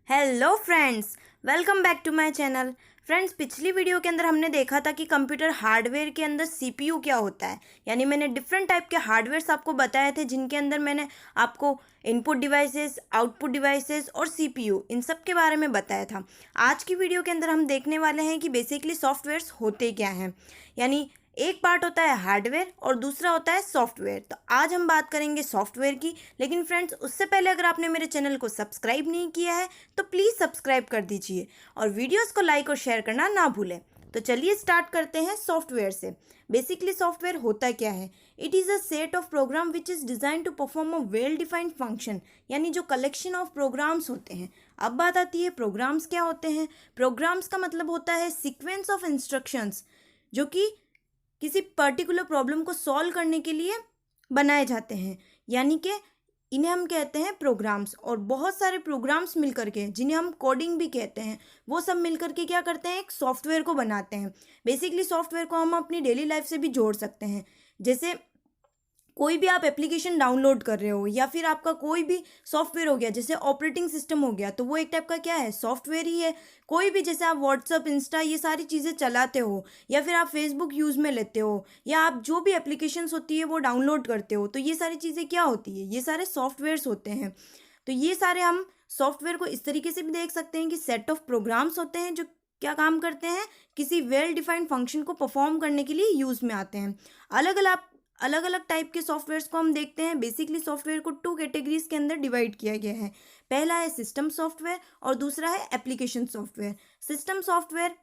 Hello friends, welcome back to my channel. Friends, पिछली video के अंदर हमने देखा था कि कंप्यूटर हार्डवेयर के अंदर सीपीयू क्या होता है। यानी मैंने डिफरेंट टाइप के हार्डवेयर्स आपको बताए थे, जिनके अंदर मैंने आपको इनपुट डिवाइसेस, आउटपुट डिवाइसेस और सीपीयू इन सब के बारे में बताया था। आज की वीडियो के अंदर हम देखने वाले हैं कि बेसिकली सॉफ्टवेयर्स होते क्या हैं। यानी एक पार्ट होता है हार्डवेयर और दूसरा होता है सॉफ्टवेयर। तो आज हम बात करेंगे सॉफ्टवेयर की। लेकिन फ्रेंड्स, उससे पहले अगर आपने मेरे चैनल को सब्सक्राइब नहीं किया है तो प्लीज़ सब्सक्राइब कर दीजिए और वीडियोस को लाइक और शेयर करना ना भूलें। तो चलिए स्टार्ट करते हैं सॉफ्टवेयर से। बेसिकली सॉफ्टवेयर होता क्या है? It is a set of program which is design to perform a well defined function. यानी जो कलेक्शन ऑफ प्रोग्राम्स होते हैं। अब बात आती है प्रोग्राम्स क्या होते हैं। प्रोग्राम्स का मतलब होता है सीक्वेंस ऑफ इंस्ट्रक्शंस, जो कि किसी पर्टिकुलर प्रॉब्लम को सॉल्व करने के लिए बनाए जाते हैं। यानी कि इन्हें हम कहते हैं प्रोग्राम्स। और बहुत सारे प्रोग्राम्स मिल करके, जिन्हें हम कोडिंग भी कहते हैं, वो सब मिल करके क्या करते हैं, एक सॉफ्टवेयर को बनाते हैं। बेसिकली सॉफ्टवेयर को हम अपनी डेली लाइफ से भी जोड़ सकते हैं। जैसे कोई भी आप एप्लीकेशन डाउनलोड कर रहे हो या फिर आपका कोई भी सॉफ्टवेयर हो गया, जैसे ऑपरेटिंग सिस्टम हो गया, तो वो एक टाइप का क्या है, सॉफ्टवेयर ही है। कोई भी, जैसे आप व्हाट्सअप, इंस्टा, ये सारी चीज़ें चलाते हो, या फिर आप फेसबुक यूज़ में लेते हो, या आप जो भी एप्लीकेशंस होती है वो डाउनलोड करते हो, तो ये सारी चीज़ें क्या होती है, ये सारे सॉफ्टवेयर्स होते हैं। तो ये सारे हम सॉफ्टवेयर को इस तरीके से भी देख सकते हैं कि सेट ऑफ प्रोग्राम्स होते हैं जो क्या काम करते हैं, किसी वेल डिफाइंड फंक्शन को परफॉर्म करने के लिए यूज़ में आते हैं। अलग अलग टाइप के सॉफ्टवेयर्स को हम देखते हैं। बेसिकली सॉफ्टवेयर को टू कैटेगरीज के अंदर डिवाइड किया गया है। पहला है सिस्टम सॉफ्टवेयर और दूसरा है एप्लीकेशन सॉफ्टवेयर। सिस्टम सॉफ्टवेयर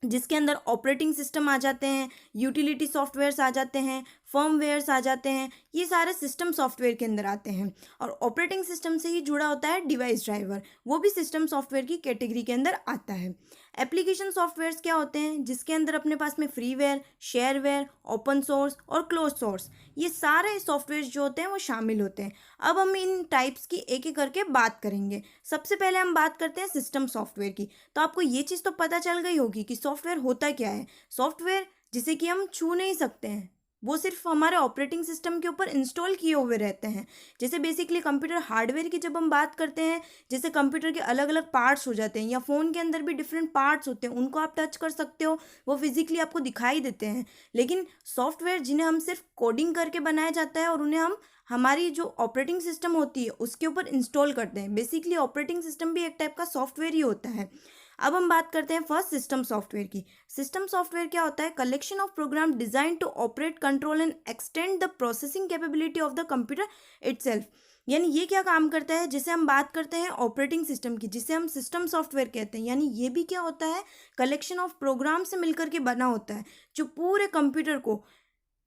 जिसके अंदर ऑपरेटिंग सिस्टम आ जाते हैं, यूटिलिटी सॉफ्टवेयर्स आ जाते हैं, फर्मवेयर्स आ जाते हैं, ये सारे सिस्टम सॉफ्टवेयर के अंदर आते हैं। और ऑपरेटिंग सिस्टम से ही जुड़ा होता है डिवाइस ड्राइवर, वो भी सिस्टम सॉफ्टवेयर की कैटेगरी के अंदर आता है। एप्लीकेशन सॉफ्टवेयर्स क्या होते हैं, जिसके अंदर अपने पास में फ्रीवेयर, शेयरवेयर, ओपन सोर्स और क्लोज सोर्स, ये सारे सॉफ्टवेयर जो होते हैं वो शामिल होते हैं। अब हम इन टाइप्स की एक एक करके बात करेंगे। सबसे पहले हम बात करते हैं सिस्टम सॉफ्टवेयर की। तो आपको ये चीज़ तो पता चल गई होगी कि सॉफ्टवेयर होता क्या है। सॉफ्टवेयर जिसे कि हम छू नहीं सकते हैं, वो सिर्फ हमारे ऑपरेटिंग सिस्टम के ऊपर इंस्टॉल किए हुए रहते हैं। जैसे बेसिकली कंप्यूटर हार्डवेयर की जब हम बात करते हैं, जैसे कंप्यूटर के अलग अलग पार्ट्स हो जाते हैं, या फ़ोन के अंदर भी डिफरेंट पार्ट्स होते हैं, उनको आप टच कर सकते हो, वो फिजिकली आपको दिखाई देते हैं। लेकिन सॉफ्टवेयर जिन्हें हम सिर्फ कोडिंग करके बनाया जाता है और उन्हें हम हमारी जो ऑपरेटिंग सिस्टम होती है उसके ऊपर इंस्टॉल करते हैं। बेसिकली ऑपरेटिंग सिस्टम भी एक टाइप का सॉफ्टवेयर ही होता है। अब हम बात करते हैं फर्स्ट सिस्टम सॉफ्टवेयर की। सिस्टम सॉफ्टवेयर क्या होता है? Collection of program design to operate, control and extend the processing capability of the computer itself. यानी ये क्या काम करता है, जिसे हम बात करते हैं ऑपरेटिंग सिस्टम की, जिसे हम सिस्टम सॉफ्टवेयर कहते हैं। यानी ये भी क्या होता है, कलेक्शन ऑफ प्रोग्राम से मिलकर के बना होता है, जो पूरे कंप्यूटर को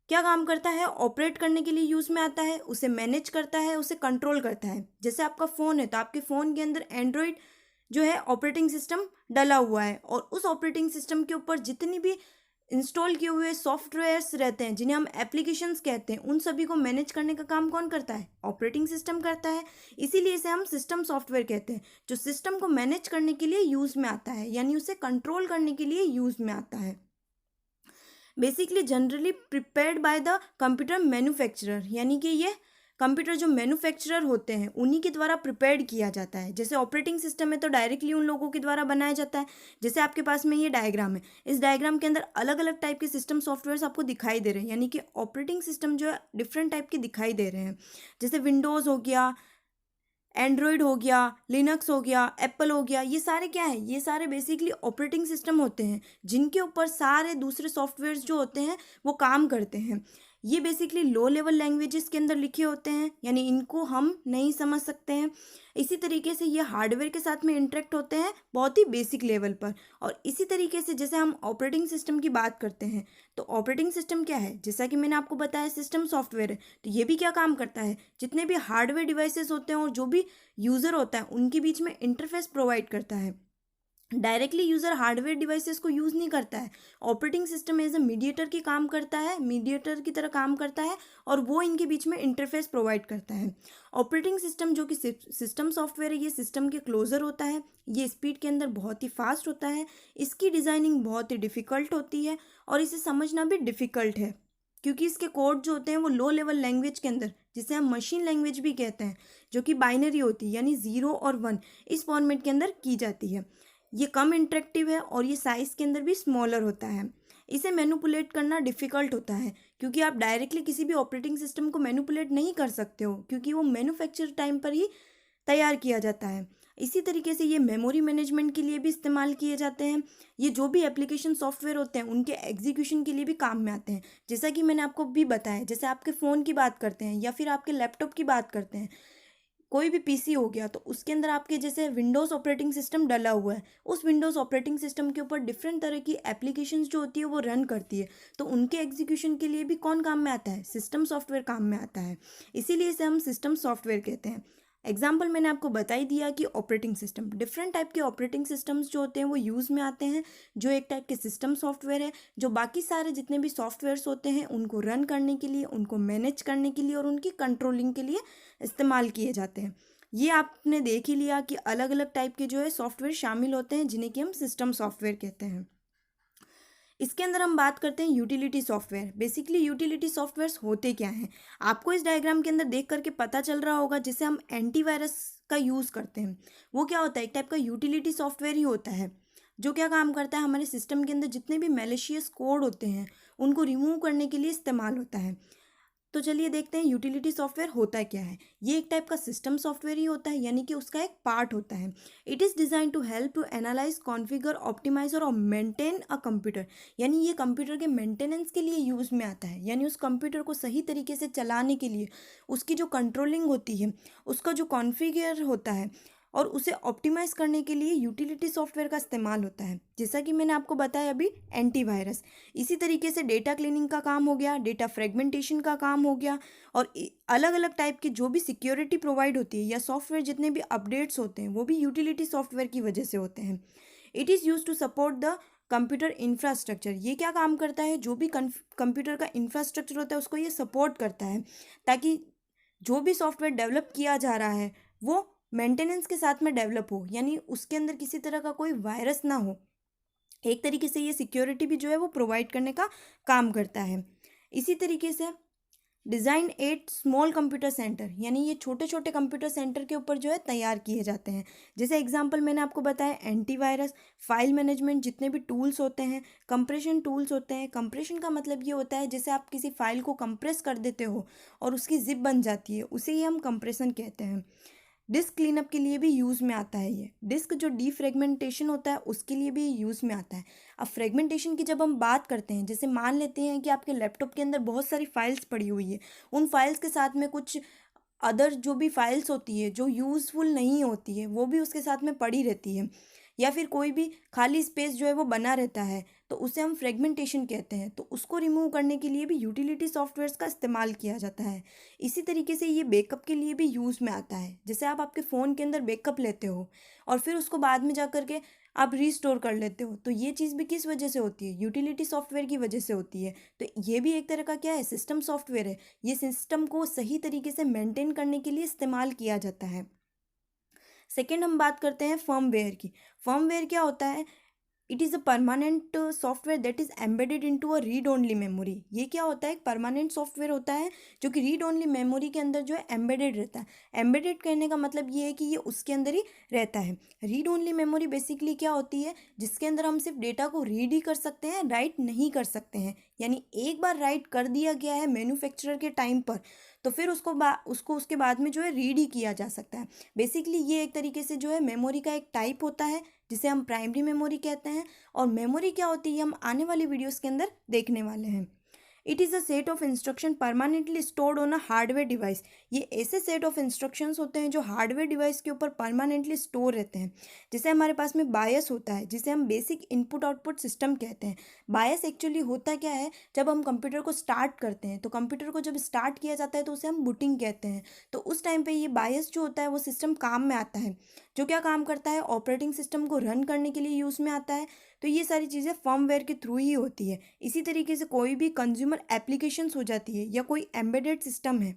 क्या काम करता है, ऑपरेट करने के लिए यूज़ में आता है, उसे मैनेज करता है, उसे कंट्रोल करता है। जैसे आपका फ़ोन है तो आपके फ़ोन के अंदर एंड्रॉयड जो है ऑपरेटिंग सिस्टम डला हुआ है, और उस ऑपरेटिंग सिस्टम के ऊपर जितनी भी इंस्टॉल किए हुए सॉफ्टवेयर्स रहते हैं, जिन्हें हम एप्लीकेशंस कहते हैं, उन सभी को मैनेज करने का काम कौन करता है? ऑपरेटिंग सिस्टम करता है। इसीलिए इसे हम सिस्टम सॉफ्टवेयर कहते हैं, जो सिस्टम को मैनेज करने के लिए यूज़ में आता है, यानी उसे कंट्रोल करने के लिए यूज़ में आता है। Basically generally prepared by the computer manufacturer, यानी कि ये कंप्यूटर जो मैन्युफैक्चरर होते हैं उन्हीं के द्वारा प्रिपेयर्ड किया जाता है। जैसे ऑपरेटिंग सिस्टम है तो डायरेक्टली उन लोगों के द्वारा बनाया जाता है। जैसे आपके पास में ये डायग्राम है, इस डायग्राम के अंदर अलग अलग टाइप के सिस्टम सॉफ्टवेयर आपको दिखाई दे रहे हैं, यानी कि ऑपरेटिंग सिस्टम जो है डिफरेंट टाइप के दिखाई दे रहे हैं। जैसे विंडोज़ हो गया, एंड्रॉयड हो गया, लिनक्स हो गया, एप्पल हो गया, ये सारे क्या है, ये सारे बेसिकली ऑपरेटिंग सिस्टम होते हैं, जिनके ऊपर सारे दूसरे सॉफ्टवेयर्स जो होते हैं वो काम करते हैं। ये बेसिकली लो लेवल लैंग्वेजेस के अंदर लिखे होते हैं, यानी इनको हम नहीं समझ सकते हैं। इसी तरीके से ये हार्डवेयर के साथ में इंटरेक्ट होते हैं बहुत ही बेसिक लेवल पर। और इसी तरीके से जैसे हम ऑपरेटिंग सिस्टम की बात करते हैं, तो ऑपरेटिंग सिस्टम क्या है, जैसा कि मैंने आपको बताया सिस्टम सॉफ्टवेयर है, तो ये भी क्या काम करता है, जितने भी हार्डवेयर डिवाइसेस होते हैं और जो भी यूज़र होता है उनके बीच में इंटरफेस प्रोवाइड करता है। डायरेक्टली यूज़र हार्डवेयर डिवाइसेस को यूज़ नहीं करता है। Operating system as a mediator की काम करता है, मीडिएटर की तरह काम करता है, और वो इनके बीच में इंटरफेस प्रोवाइड करता है। ऑपरेटिंग सिस्टम जो कि सिस्टम सॉफ्टवेयर है, ये सिस्टम के क्लोजर होता है। ये स्पीड के अंदर बहुत ही फास्ट होता है, इसकी डिज़ाइनिंग बहुत ही डिफ़िकल्ट होती है और इसे समझना भी डिफ़िकल्ट है, क्योंकि इसके कोड जो होते हैं वो लो लेवल लैंग्वेज के अंदर, जिसे हम मशीन लैंग्वेज भी कहते हैं, जो कि बाइनरी होती है यानी 0 और 1 इस फॉर्मेट के अंदर की जाती है। ये कम इंटरेक्टिव है और ये साइज़ के अंदर भी स्मॉलर होता है। इसे मैनिपुलेट करना डिफ़िकल्ट होता है क्योंकि आप डायरेक्टली किसी भी ऑपरेटिंग सिस्टम को मैनिपुलेट नहीं कर सकते हो, क्योंकि वो मैन्युफैक्चर टाइम पर ही तैयार किया जाता है। इसी तरीके से ये मेमोरी मैनेजमेंट के लिए भी इस्तेमाल किए जाते हैं। ये जो भी एप्लीकेशन सॉफ्टवेयर होते हैं उनके एग्जीक्यूशन के लिए भी काम में आते हैं। जैसा कि मैंने आपको भी बताया, जैसे आपके फ़ोन की बात करते हैं या फिर आपके लैपटॉप की बात करते हैं, कोई भी पीसी हो गया तो उसके अंदर आपके जैसे विंडोज़ ऑपरेटिंग सिस्टम डला हुआ है, उस विंडोज़ ऑपरेटिंग सिस्टम के ऊपर डिफरेंट तरह की एप्लीकेशंस जो होती है वो रन करती है, तो उनके एग्जीक्यूशन के लिए भी कौन काम में आता है? सिस्टम सॉफ्टवेयर काम में आता है। इसीलिए इसे हम सिस्टम सॉफ्टवेयर कहते हैं। एग्जाम्पल मैंने आपको बता ही दिया कि ऑपरेटिंग सिस्टम, डिफरेंट टाइप के ऑपरेटिंग सिस्टम्स जो होते हैं वो यूज़ में आते हैं, जो एक टाइप के सिस्टम सॉफ्टवेयर है, जो बाकी सारे जितने भी सॉफ्टवेयर्स होते हैं उनको रन करने के लिए, उनको मैनेज करने के लिए और उनकी कंट्रोलिंग के लिए इस्तेमाल किए जाते हैं। ये आपने देख ही लिया कि अलग अलग टाइप के जो है सॉफ्टवेयर शामिल होते हैं जिन्हें कि हम सिस्टम सॉफ्टवेयर कहते हैं। इसके अंदर हम बात करते हैं utility software. Basically utility softwares होते क्या हैं, आपको इस डायग्राम के अंदर देख करके पता चल रहा होगा। जैसे हम एंटीवायरस का यूज़ करते हैं, वो क्या होता है? एक टाइप का यूटिलिटी सॉफ्टवेयर ही होता है, जो क्या काम करता है? हमारे सिस्टम के अंदर जितने भी मैलिशियस कोड होते हैं उनको रिमूव करने के लिए इस्तेमाल होता है। तो चलिए देखते हैं यूटिलिटी सॉफ्टवेयर होता क्या है। ये एक टाइप का सिस्टम सॉफ्टवेयर ही होता है, यानी कि उसका एक पार्ट होता है। It is design to help to analyse, configure, optimise और मेंटेन अ कंप्यूटर। यानी ये कंप्यूटर के मेंटेनेंस के लिए यूज़ में आता है, यानी उस कंप्यूटर को सही तरीके से चलाने के लिए, उसकी जो कंट्रोलिंग होती है, उसका जो कॉन्फ़िगर होता है और उसे ऑप्टिमाइज़ करने के लिए यूटिलिटी सॉफ्टवेयर का इस्तेमाल होता है। जैसा कि मैंने आपको बताया अभी, एंटीवायरस। इसी तरीके से डेटा क्लीनिंग का काम हो गया, डेटा फ्रेगमेंटेशन का काम हो गया, और अलग अलग टाइप की जो भी सिक्योरिटी प्रोवाइड होती है या सॉफ्टवेयर जितने भी अपडेट्स होते हैं वो भी यूटिलिटी सॉफ्टवेयर की वजह से होते हैं। It is use to support the computer infrastructure. ये क्या काम करता है? जो भी कंप्यूटर का इंफ्रास्ट्रक्चर होता है उसको ये सपोर्ट करता है, ताकि जो भी सॉफ्टवेयर डेवलप किया जा रहा है वो मेंटेनेंस के साथ में डेवलप हो, यानी उसके अंदर किसी तरह का कोई वायरस ना हो। एक तरीके से ये सिक्योरिटी भी जो है वो प्रोवाइड करने का काम करता है। इसी तरीके से design at small computer centre, यानी ये छोटे छोटे कंप्यूटर सेंटर के ऊपर जो है तैयार किए जाते हैं। जैसे एग्जांपल मैंने आपको बताया, एंटीवायरस, फाइल मैनेजमेंट, जितने भी टूल्स होते हैं, कंप्रेशन टूल्स होते हैं। कंप्रेशन का मतलब ये होता है जैसे आप किसी फाइल को कंप्रेस कर देते हो और उसकी जिप बन जाती है, उसे ही हम कंप्रेशन कहते हैं। डिस्क क्लीनअप के लिए भी यूज़ में आता है। ये डिस्क जो डीफ्रेगमेंटेशन होता है उसके लिए भी यूज़ में आता है। अब फ्रेगमेंटेशन की जब हम बात करते हैं, जैसे मान लेते हैं कि आपके लैपटॉप के अंदर बहुत सारी फाइल्स पड़ी हुई है, उन फाइल्स के साथ में कुछ अदर जो भी फाइल्स होती है जो यूज़फुल नहीं होती है वो भी उसके साथ में पड़ी रहती है, या फिर कोई भी खाली स्पेस जो है वो बना रहता है, तो उसे हम फ्रेगमेंटेशन कहते हैं। तो उसको रिमूव करने के लिए भी यूटिलिटी सॉफ्टवेयर्स का इस्तेमाल किया जाता है। इसी तरीके से ये बैकअप के लिए भी यूज़ में आता है। जैसे आप आपके फ़ोन के अंदर बैकअप लेते हो और फिर उसको बाद में जा कर के आप रीस्टोर कर लेते हो, तो ये चीज़ भी किस वजह से होती है? यूटिलिटी सॉफ्टवेयर की वजह से होती है। तो ये भी एक तरह का क्या है? सिस्टम सॉफ्टवेयर है। ये सिस्टम को सही तरीके से मेंटेन करने के लिए इस्तेमाल किया जाता है। सेकेंड हम बात करते हैं फर्मवेयर की। फर्मवेयर क्या होता है? It is a permanent software that is embedded into a read only memory. ये क्या होता है? एक परमानेंट सॉफ्टवेयर होता है जो कि रीड ओनली मेमोरी के अंदर जो है एम्बेडेड रहता है। एम्बेडेड कहने का मतलब ये है कि ये उसके अंदर ही रहता है। रीड ओनली मेमोरी बेसिकली क्या होती है? जिसके अंदर हम सिर्फ डेटा को रीड ही कर सकते हैं, राइट नहीं कर सकते हैं। यानी एक बार राइट कर दिया गया है मैन्युफैक्चरर के टाइम पर, तो फिर उसको उसके बाद में जो है रीड ही किया जा सकता है। बेसिकली ये एक तरीके से जो है मेमोरी का एक टाइप होता है जिसे हम प्राइमरी मेमोरी कहते हैं। और मेमोरी क्या होती है हम आने वाली वीडियोस के अंदर देखने वाले हैं। It is a set of instruction permanently stored on a hardware device. ये ऐसे सेट ऑफ इंस्ट्रक्शंस होते हैं जो हार्डवेयर डिवाइस के ऊपर परमानेंटली स्टोर रहते हैं। जैसे हमारे पास में बायस होता है, जिसे हम बेसिक इनपुट आउटपुट सिस्टम कहते हैं। बायस एक्चुअली होता क्या है? जब हम कंप्यूटर को स्टार्ट करते हैं, तो कंप्यूटर को जब स्टार्ट किया जाता है तो उसे हम बूटिंग कहते हैं। तो उस टाइम पे ये बायस जो होता है वो सिस्टम काम में आता है, जो क्या काम करता है? ऑपरेटिंग सिस्टम को रन करने के लिए यूज़ में आता है। तो ये सारी चीज़ें फर्मवेयर के थ्रू ही होती है। इसी तरीके से कोई भी कंज्यूमर एप्लीकेशंस हो जाती है या कोई एम्बेडेड सिस्टम है,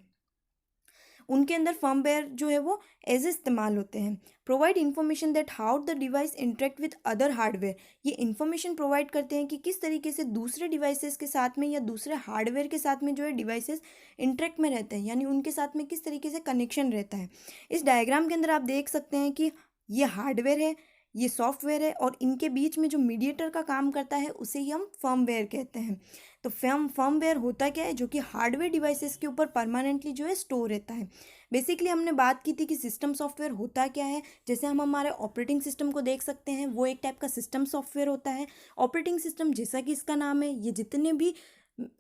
उनके अंदर फर्मवेयर जो है वो एज इस्तेमाल होते हैं। Provide information that how the device interact with other hardware, ये इन्फॉर्मेशन प्रोवाइड करते हैं कि किस तरीके से दूसरे डिवाइसेस के साथ में या दूसरे हार्डवेयर के साथ में जो है डिवाइसेस इंटरेक्ट में रहते हैं, यानी उनके साथ में किस तरीके से कनेक्शन रहता है। इस डायग्राम के अंदर आप देख सकते हैं कि ये हार्डवेयर है, ये सॉफ्टवेयर है, और इनके बीच में जो मीडिएटर का काम करता है उसे ही हम फर्मवेयर कहते हैं। तो फर्मवेयर होता क्या है, जो कि हार्डवेयर डिवाइसेस के ऊपर परमानेंटली जो है स्टोर रहता है। बेसिकली हमने बात की थी कि सिस्टम सॉफ्टवेयर होता क्या है। जैसे हम हमारे ऑपरेटिंग सिस्टम को देख सकते हैं, वो एक टाइप का सिस्टम सॉफ्टवेयर होता है। ऑपरेटिंग सिस्टम जैसा कि इसका नाम है, ये जितने भी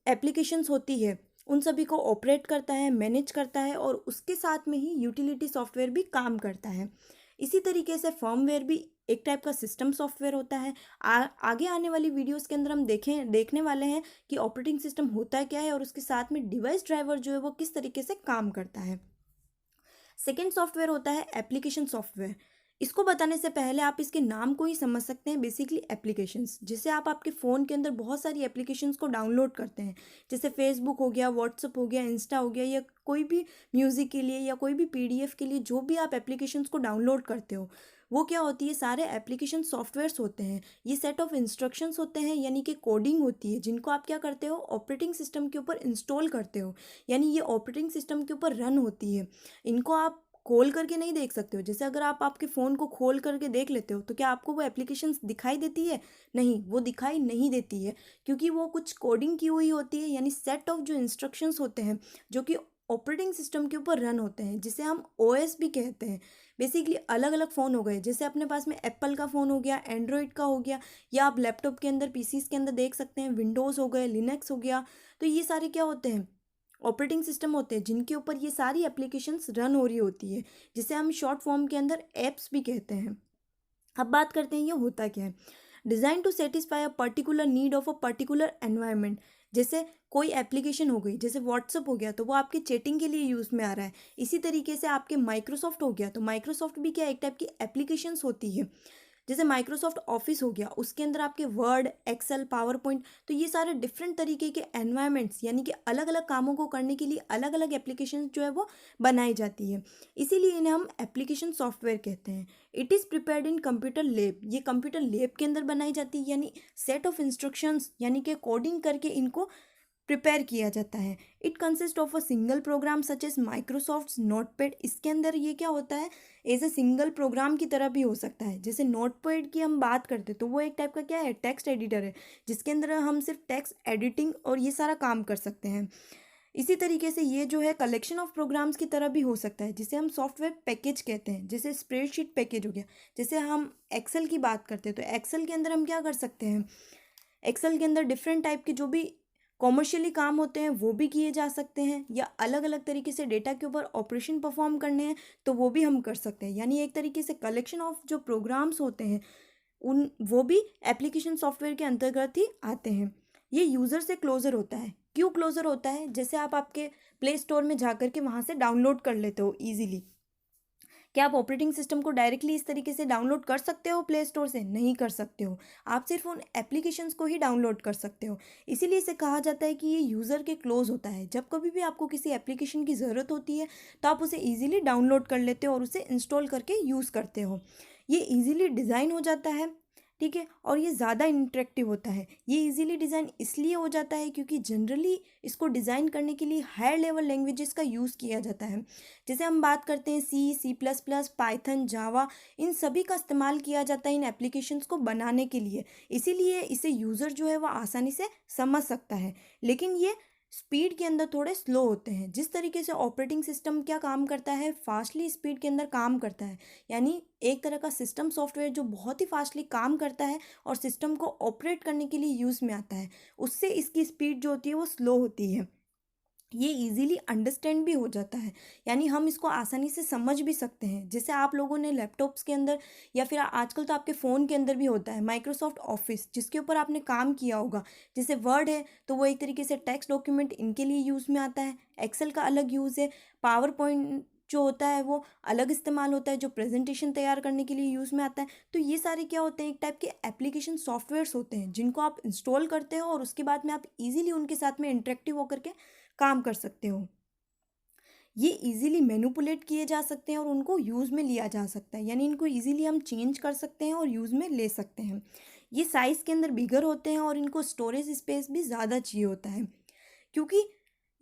एप्लीकेशंस होती है उन सभी को ऑपरेट करता है, मैनेज करता है, और उसके साथ में ही यूटिलिटी सॉफ्टवेयर भी काम करता है। इसी तरीके से फर्मवेयर भी एक टाइप का सिस्टम सॉफ्टवेयर होता है। आगे आने वाली वीडियोस के अंदर हम देखने वाले हैं कि ऑपरेटिंग सिस्टम होता क्या है और उसके साथ में डिवाइस ड्राइवर जो है वो किस तरीके से काम करता है। सेकेंड सॉफ्टवेयर होता है एप्लीकेशन सॉफ्टवेयर। इसको बताने से पहले आप इसके नाम को ही समझ सकते हैं। बेसिकली एप्लीकेशंस, जैसे आप आपके फ़ोन के अंदर बहुत सारी एप्लीकेशंस को डाउनलोड करते हैं, जैसे फेसबुक हो गया, व्हाट्सअप हो गया, इंस्टा हो गया, या कोई भी म्यूज़िक के लिए या कोई भी पीडीएफ के लिए जो भी आप एप्लीकेशंस को डाउनलोड करते हो, वो क्या होती है, सारे एप्लीकेशन सॉफ्टवेयर्स होते हैं। ये सेट ऑफ इंस्ट्रक्शंस होते हैं, यानी कि कोडिंग होती है, जिनको आप क्या करते हो, ऑपरेटिंग सिस्टम के ऊपर इंस्टॉल करते हो, यानी ये ऑपरेटिंग सिस्टम के ऊपर रन होती है। इनको आप खोल करके नहीं देख सकते हो। जैसे अगर आप आपके फ़ोन को खोल करके देख लेते हो तो क्या आपको वो एप्लीकेशंस दिखाई देती है? नहीं, वो दिखाई नहीं देती है, क्योंकि वो कुछ कोडिंग की हुई होती है, यानी सेट ऑफ जो इंस्ट्रक्शंस होते हैं जो कि ऑपरेटिंग सिस्टम के ऊपर रन होते हैं, जिसे हम ओएस भी कहते हैं। बेसिकली अलग अलग फ़ोन हो गए, जैसे अपने पास में एप्पल का फ़ोन हो गया, एंड्रॉयड का हो गया, या आप लैपटॉप के अंदर पीसीस के अंदर देख सकते हैं विंडोज़ हो गए, लिनक्स हो गया। तो ये सारे क्या होते हैं, ऑपरेटिंग सिस्टम होते हैं जिनके ऊपर ये सारी एप्लीकेशंस रन हो रही होती है, जिसे हम शॉर्ट फॉर्म के अंदर एप्स भी कहते हैं। अब बात करते हैं ये होता क्या है। Design to satisfy a particular need of a particular environment. जैसे कोई एप्लीकेशन हो गई, जैसे व्हाट्सअप हो गया तो वो आपके चैटिंग के लिए यूज़ में आ रहा है। इसी तरीके से आपके माइक्रोसॉफ्ट हो गया तो माइक्रोसॉफ्ट भी क्या एक टाइप की एप्लीकेशंस होती है। जैसे माइक्रोसॉफ्ट ऑफिस हो गया, उसके अंदर आपके वर्ड, एक्सेल, पावर पॉइंट, तो ये सारे डिफरेंट तरीके के एनवायरनमेंट्स, यानी कि अलग अलग कामों को करने के लिए अलग अलग एप्लीकेशन जो है वो बनाई जाती है। इसीलिए इन्हें हम एप्लीकेशन सॉफ्टवेयर कहते हैं। It is prepared in computer lab, ये कंप्यूटर लैब के अंदर बनाई जाती है, यानी सेट ऑफ इंस्ट्रक्शंस यानी कि कोडिंग करके इनको प्रिपेयर किया जाता है। It consist of a single program such as Microsoft Notepad. इसके अंदर ये क्या होता है, एज ए सिंगल प्रोग्राम की तरह भी हो सकता है। जैसे नोटपैड की हम बात करते तो वो एक टाइप का क्या है, टेक्स्ट एडिटर है, जिसके अंदर हम सिर्फ टेक्स्ट एडिटिंग और ये सारा काम कर सकते हैं। इसी तरीके से ये जो है कलेक्शन ऑफ प्रोग्राम्स की तरह भी हो सकता है, जिसे हम सॉफ्टवेयर पैकेज कहते हैं। जैसे स्प्रेडशीट पैकेज हो गया, जैसे हम एक्सेल की बात करते हैं तो एक्सेल के अंदर हम क्या कर सकते हैं, एक्सेल के अंदर डिफरेंट टाइप के जो भी कॉमर्शियली काम होते हैं वो भी किए जा सकते हैं, या अलग अलग तरीके से डेटा के ऊपर ऑपरेशन परफॉर्म करने हैं तो वो भी हम कर सकते हैं। यानी एक तरीके से कलेक्शन ऑफ जो प्रोग्राम्स होते हैं उन वो भी एप्लीकेशन सॉफ्टवेयर के अंतर्गत ही आते हैं। ये यूज़र से क्लोज़र होता है। क्यों क्लोज़र होता है, जैसे आप आपके प्ले स्टोर में जा कर के वहाँ से डाउनलोड कर लेते हो ईजिली। क्या आप ऑपरेटिंग सिस्टम को डायरेक्टली इस तरीके से डाउनलोड कर सकते हो प्ले स्टोर से? नहीं कर सकते हो। आप सिर्फ उन एप्लीकेशंस को ही डाउनलोड कर सकते हो। इसीलिए इसे कहा जाता है कि ये यूज़र के क्लोज होता है। जब कभी भी आपको किसी एप्लीकेशन की ज़रूरत होती है तो आप उसे ईजिली डाउनलोड कर लेते हो और उसे इंस्टॉल करके यूज़ करते हो। ये ईजिली डिज़ाइन हो जाता है, ठीक है, और ये ज़्यादा इंटरेक्टिव होता है। ये इजीली डिज़ाइन इसलिए हो जाता है क्योंकि जनरली इसको डिज़ाइन करने के लिए हायर लेवल लैंग्वेजेस का यूज़ किया जाता है। जैसे हम बात करते हैं सी, सी प्लस प्लस, पाइथन, जावा, इन सभी का इस्तेमाल किया जाता है इन एप्लीकेशंस को बनाने के लिए। इसीलिए इसे यूज़र जो है वो आसानी से समझ सकता है। लेकिन ये स्पीड के अंदर थोड़े स्लो होते हैं। जिस तरीके से ऑपरेटिंग सिस्टम क्या काम करता है, फास्टली स्पीड के अंदर काम करता है, यानी एक तरह का सिस्टम सॉफ्टवेयर जो बहुत ही फास्टली काम करता है और सिस्टम को ऑपरेट करने के लिए यूज़ में आता है, उससे इसकी स्पीड जो होती है वो स्लो होती है। ये इजीली अंडरस्टैंड भी हो जाता है, यानी हम इसको आसानी से समझ भी सकते हैं। जैसे आप लोगों ने लैपटॉप्स के अंदर या फिर आजकल तो आपके फ़ोन के अंदर भी होता है माइक्रोसॉफ्ट ऑफिस, जिसके ऊपर आपने काम किया होगा। जैसे वर्ड है तो वो एक तरीके से टेक्स्ट डॉक्यूमेंट इनके लिए यूज़ में आता है, एक्सेल का अलग यूज़ है, पावर पॉइंट जो होता है वो अलग इस्तेमाल होता है, जो प्रेजेंटेशन तैयार करने के लिए यूज़ में आता है। तो ये सारे क्या होते हैं, एक टाइप के एप्लीकेशन सॉफ्टवेयर्स होते हैं जिनको आप इंस्टॉल करते हो और उसके बाद में आप इजीली उनके साथ में इंटरेक्टिव होकर के काम कर सकते हो। ये इजीली मैनिपुलेट किए जा सकते हैं और उनको यूज़ में लिया जा सकता है, यानी इनको इजीली हम चेंज कर सकते हैं और यूज़ में ले सकते हैं। ये साइज़ के अंदर बिगर होते हैं और इनको स्टोरेज स्पेस भी ज़्यादा चाहिए होता है, क्योंकि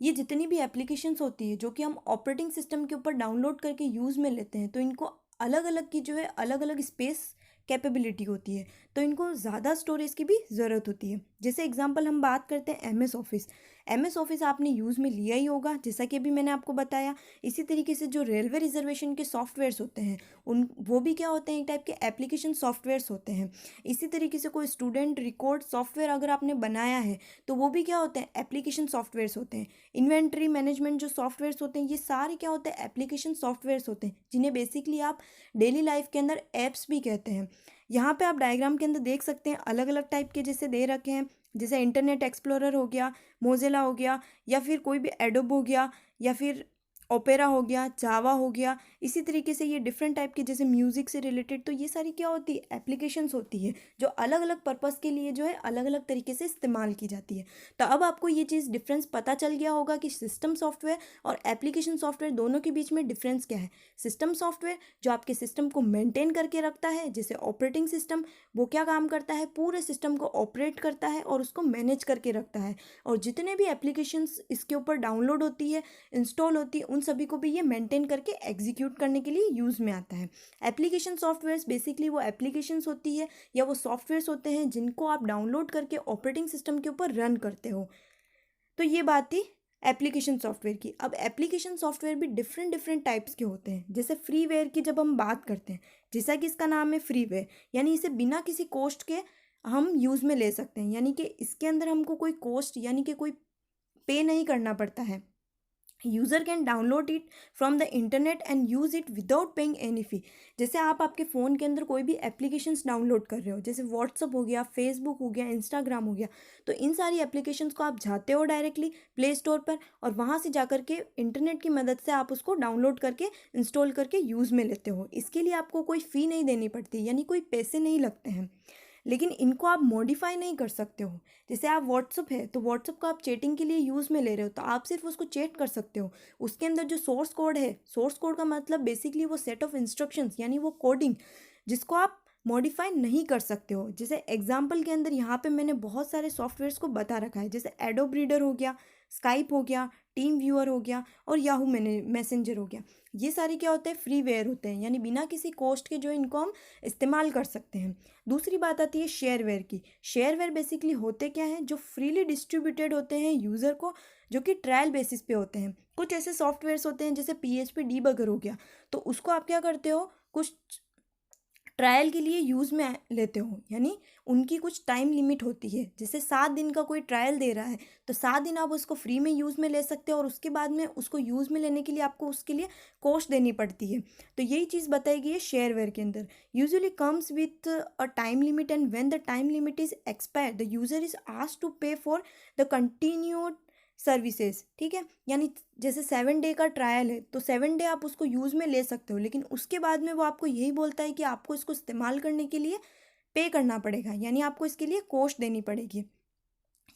ये जितनी भी एप्लीकेशंस होती है जो कि हम ऑपरेटिंग सिस्टम के ऊपर डाउनलोड करके यूज़ में लेते हैं, तो इनको अलग अलग की जो है अलग अलग स्पेस कैपेबिलिटी होती है, तो इनको ज़्यादा स्टोरेज की भी ज़रूरत होती है। जैसे एग्जांपल हम बात करते हैं M S Office. M S Office आपने यूज़ में लिया ही होगा, जैसा कि अभी मैंने आपको बताया। इसी तरीके से जो रेलवे रिजर्वेशन के सॉफ्टवेयर्स होते हैं, उन वो भी क्या होते हैं, एक टाइप के एप्लीकेशन सॉफ्टवेयर्स होते हैं। इसी तरीके से कोई स्टूडेंट रिकॉर्ड सॉफ्टवेयर अगर आपने बनाया है, तो वो भी क्या होते हैं, एप्लीकेशन सॉफ्टवेयर्स होते हैं। इन्वेंट्री मैनेजमेंट जो सॉफ्टवेयर्स होते हैं, ये सारे क्या होते हैं, एप्लीकेशन सॉफ्टवेयर्स होते हैं, जिन्हें बेसिकली आप डेली लाइफ के अंदर एप्स भी कहते हैं। यहाँ पे आप डायग्राम के अंदर देख सकते हैं अलग अलग टाइप के जैसे दे रखे हैं, जैसे इंटरनेट एक्सप्लोरर हो गया, मोज़िला हो गया, या फिर कोई भी एडोब हो गया, या फिर ओपेरा हो गया, जावा हो गया। इसी तरीके से ये डिफरेंट टाइप के जैसे म्यूज़िक से रिलेटेड, तो ये सारी क्या होती है, एप्लीकेशंस होती है, जो अलग अलग पर्पस के लिए जो है अलग अलग तरीके से इस्तेमाल की जाती है। तो अब आपको ये चीज़ डिफरेंस पता चल गया होगा कि सिस्टम सॉफ्टवेयर और एप्लीकेशन सॉफ्टवेयर दोनों के बीच में डिफरेंस क्या है। सिस्टम सॉफ्टवेयर जो आपके सिस्टम को मेंटेन करके रखता है, जैसे ऑपरेटिंग सिस्टम, वो क्या काम करता है, पूरे सिस्टम को ऑपरेट करता है और उसको मैनेज करके रखता है, और जितने भी एप्लीकेशंस इसके ऊपर डाउनलोड होती है, इंस्टॉल होती है, उन सभी को भी ये मेंटेन करके एग्जीक्यूट करने के लिए यूज़ में आता है। एप्लीकेशन सॉफ्टवेयर्स बेसिकली वो एप्लीकेशंस होती है या वो सॉफ्टवेयर्स होते हैं जिनको आप डाउनलोड करके ऑपरेटिंग सिस्टम के ऊपर रन करते हो। तो ये बात थी एप्लीकेशन सॉफ्टवेयर की। अब एप्लीकेशन सॉफ्टवेयर भी डिफरेंट डिफरेंट टाइप्स के होते हैं। जैसे फ्रीवेयर की जब हम बात करते हैं, जैसा कि इसका नाम है फ्रीवेयर, यानी इसे बिना किसी कॉस्ट के हम यूज़ में ले सकते हैं, यानी कि इसके अंदर हमको कोई कॉस्ट यानी कि कोई पे नहीं करना पड़ता है। User can download it from the internet and use it without paying any fee. जैसे आप आपके फ़ोन के अंदर कोई भी एप्लीकेशंस डाउनलोड कर रहे हो, जैसे व्हाट्सअप हो गया, फेसबुक हो गया, इंस्टाग्राम हो गया, तो इन सारी एप्लीकेशंस को आप जाते हो डायरेक्टली प्ले स्टोर पर, और वहाँ से जाकर के इंटरनेट की मदद से आप उसको डाउनलोड करके इंस्टॉल करके यूज़ में लेते हो। इसके लिए आपको कोई फ़ी नहीं देनी पड़ती, यानी कोई पैसे नहीं लगते हैं। लेकिन इनको आप मॉडिफाई नहीं कर सकते हो। जैसे आप व्हाट्सअप है, तो व्हाट्सअप को आप चैटिंग के लिए यूज़ में ले रहे हो, तो आप सिर्फ उसको चैट कर सकते हो। उसके अंदर जो सोर्स कोड है, सोर्स कोड का मतलब बेसिकली वो सेट ऑफ इंस्ट्रक्शंस, यानी वो कोडिंग, जिसको आप मॉडिफाई नहीं कर सकते हो। जैसे एग्जाम्पल के अंदर यहाँ पे मैंने बहुत सारे सॉफ्टवेयर्स को बता रखा है, जैसे एडोब रीडर हो गया, स्काइप हो गया, टीम व्यूअर हो गया, और याहू मैसेंजर हो गया। ये सारे क्या होते हैं, फ्रीवेयर होते हैं, यानी बिना किसी कॉस्ट के जो इनको हम इस्तेमाल कर सकते हैं। दूसरी बात आती है शेयरवेयर की। शेयरवेयर बेसिकली होते क्या हैं, जो फ्रीली डिस्ट्रीब्यूटेड होते हैं यूज़र को, जो कि ट्रायल बेसिस पे होते हैं। कुछ ऐसे सॉफ्टवेयर्स होते हैं जैसे PHP डीबगर हो गया, तो उसको आप क्या करते हो, कुछ ट्रायल के लिए यूज़ में लेते हो, यानी उनकी कुछ टाइम लिमिट होती है। जैसे 7 दिन का कोई ट्रायल दे रहा है, तो 7 दिन आप उसको फ्री में यूज़ में ले सकते हो, और उसके बाद में उसको यूज़ में लेने के लिए आपको उसके लिए कॉस्ट देनी पड़ती है। तो यही चीज़ बताई गई है शेयरवेयर के अंदर। Usually comes with a time limit, and when the time limit is expire the user is asked to pay for the continued services. ठीक है, यानी जैसे 7 डे का ट्रायल है, तो 7 डे आप उसको यूज़ में ले सकते हो, लेकिन उसके बाद में वो आपको यही बोलता है कि आपको इसको इस्तेमाल करने के लिए पे करना पड़ेगा, यानी आपको इसके लिए कॉस्ट देनी पड़ेगी।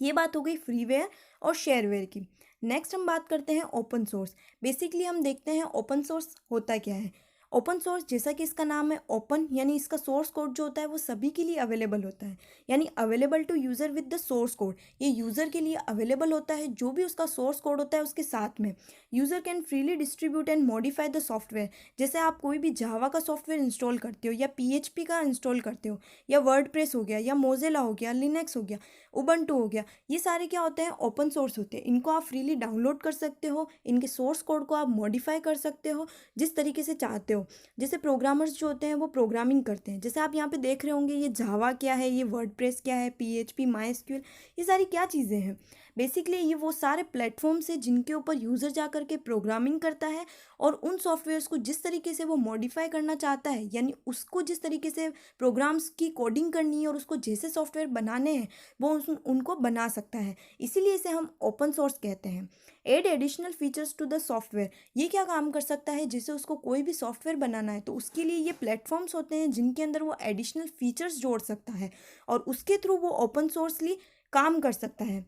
ये बात हो गई फ्रीवेयर और शेयरवेयर की। नेक्स्ट हम बात करते हैं ओपन सोर्स। बेसिकली हम देखते हैं ओपन सोर्स होता क्या है। ओपन सोर्स, जैसा कि इसका नाम है ओपन, यानी इसका सोर्स कोड जो होता है वो सभी के लिए अवेलेबल होता है, यानी available to user with the source code. ये यूज़र के लिए अवेलेबल होता है, जो भी उसका सोर्स कोड होता है उसके साथ में। User can freely distribute and modify the software. जैसे आप कोई भी जावा का सॉफ्टवेयर इंस्टॉल करते हो, या PHP का इंस्टॉल करते हो, या वर्डप्रेस हो गया, या मोज़िला हो गया, लिनक्स हो गया, उबंटू हो गया, ये सारे क्या होते हैं, ओपन सोर्स होते हैं। इनको आप फ्रीली डाउनलोड कर सकते हो, इनके सोर्स कोड को आप मॉडिफाई कर सकते हो जिस तरीके से चाहते हो। जैसे प्रोग्रामर्स जो होते हैं वो प्रोग्रामिंग करते हैं, जैसे आप यहाँ पे देख रहे होंगे, ये जावा क्या है, ये वर्डप्रेस क्या है, PHP, MySQL, ये सारी क्या चीज़ें हैं। बेसिकली ये वो सारे प्लेटफॉर्म्स हैं जिनके ऊपर यूज़र जा करके प्रोग्रामिंग करता है, और उन सॉफ्टवेयर्स को जिस तरीके से वो मॉडिफाई करना चाहता है, यानी उसको जिस तरीके से प्रोग्राम्स की कोडिंग करनी है और उसको जैसे सॉफ्टवेयर बनाने हैं, वो उनको बना सकता है। इसीलिए इसे हम ओपन सोर्स कहते हैं। Add additional features to the software, ये क्या काम कर सकता है, जैसे उसको कोई भी सॉफ्टवेयर बनाना है, तो उसके लिए ये प्लेटफॉर्म्स होते हैं जिनके अंदर वो एडिशनल फीचर्स जोड़ सकता है, और उसके थ्रू वो ओपन सोर्सली काम कर सकता है।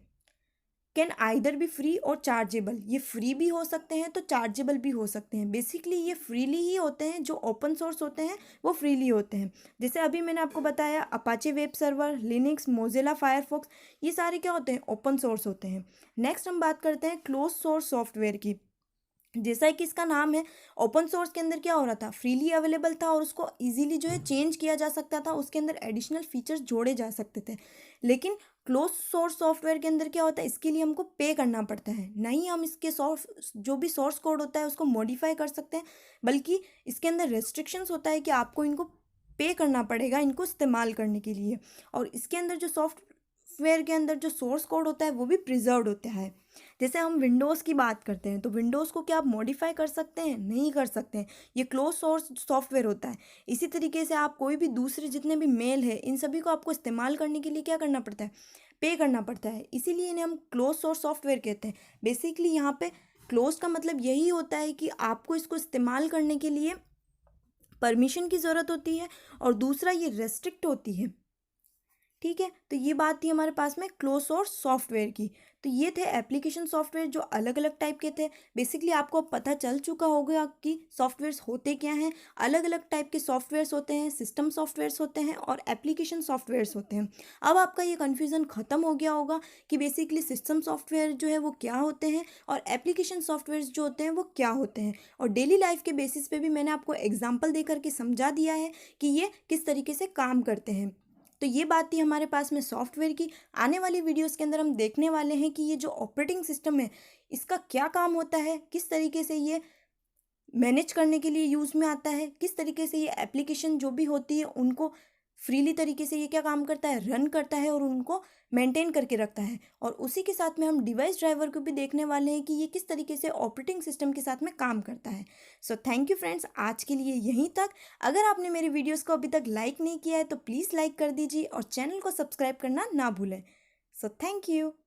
कैन आइदर बी फ्री और चार्जेबल। ये फ्री भी हो सकते हैं तो चार्जेबल भी हो सकते हैं। बेसिकली ये फ्रीली ही होते हैं, जो ओपन सोर्स होते हैं वो फ्रीली होते हैं। जैसे अभी मैंने आपको बताया Apache web server, Linux, Mozilla Firefox, ये सारे क्या होते हैं, ओपन सोर्स होते हैं। नेक्स्ट हम बात करते हैं क्लोज सोर्स सॉफ्टवेयर की। जैसा कि इसका नाम है, ओपन सोर्स के अंदर क्या हो रहा था, फ्रीली अवेलेबल था और उसको इजीली जो है चेंज किया जा सकता था, उसके अंदर एडिशनल फीचर्स जोड़े जा सकते थे। लेकिन क्लोज सोर्स सॉफ्टवेयर के अंदर क्या होता है, इसके लिए हमको पे करना पड़ता है। नहीं हम इसके सोर्स जो भी सोर्स कोड होता है उसको मॉडिफाई कर सकते हैं, बल्कि इसके अंदर रेस्ट्रिक्शंस होता है कि आपको इनको पे करना पड़ेगा इनको इस्तेमाल करने के लिए। और इसके अंदर जो सॉफ्टवेयर के अंदर जो सोर्स कोड होता है वो भी प्रिजर्व्ड होता है। जैसे हम विंडोज़ की बात करते हैं तो विंडोज़ को क्या आप मॉडिफाई कर सकते हैं, नहीं कर सकते हैं, ये क्लोज सोर्स सॉफ्टवेयर होता है। इसी तरीके से आप कोई भी दूसरे जितने भी मेल है इन सभी को आपको इस्तेमाल करने के लिए क्या करना पड़ता है, पे करना पड़ता है। इसीलिए इन्हें हम क्लोज सोर्स सॉफ्टवेयर कहते हैं। बेसिकली यहाँ पे क्लोज का मतलब यही होता है कि आपको इसको इस्तेमाल करने के लिए परमिशन की ज़रूरत होती है, और दूसरा ये रेस्ट्रिक्ट होती है। ठीक है, तो ये बात थी हमारे पास में क्लोज सोर्स सॉफ्टवेयर की। तो ये थे एप्लीकेशन सॉफ्टवेयर जो अलग अलग टाइप के थे। बेसिकली आपको अब पता चल चुका होगा कि सॉफ्टवेयर्स होते क्या हैं। अलग अलग टाइप के सॉफ्टवेयर्स होते हैं, सिस्टम सॉफ्टवेयर्स होते हैं और एप्लीकेशन सॉफ्टवेयर्स होते हैं। अब आपका ये कन्फ्यूज़न ख़त्म हो गया होगा कि बेसिकली सिस्टम सॉफ्टवेयर जो है वो क्या होते हैं और एप्लीकेशन सॉफ्टवेयर्स जो होते हैं वो क्या होते हैं। और डेली लाइफ के बेसिस पे भी मैंने आपको एग्जाम्पल दे करके समझा दिया है कि ये किस तरीके से काम करते हैं। तो ये बात थी हमारे पास में सॉफ्टवेयर की। आने वाली वीडियोस के अंदर हम देखने वाले हैं कि ये जो ऑपरेटिंग सिस्टम है इसका क्या काम होता है, किस तरीके से ये मैनेज करने के लिए यूज़ में आता है, किस तरीके से ये एप्लीकेशन जो भी होती है उनको फ्रीली तरीके से ये क्या काम करता है, रन करता है और उनको मेंटेन करके रखता है। और उसी के साथ में हम डिवाइस ड्राइवर को भी देखने वाले हैं कि ये किस तरीके से ऑपरेटिंग सिस्टम के साथ में काम करता है। सो थैंक यू फ्रेंड्स, आज के लिए यहीं तक। अगर आपने मेरे वीडियोस को अभी तक लाइक नहीं किया है तो प्लीज़ लाइक कर दीजिए और चैनल को सब्सक्राइब करना ना भूलें। So thank you.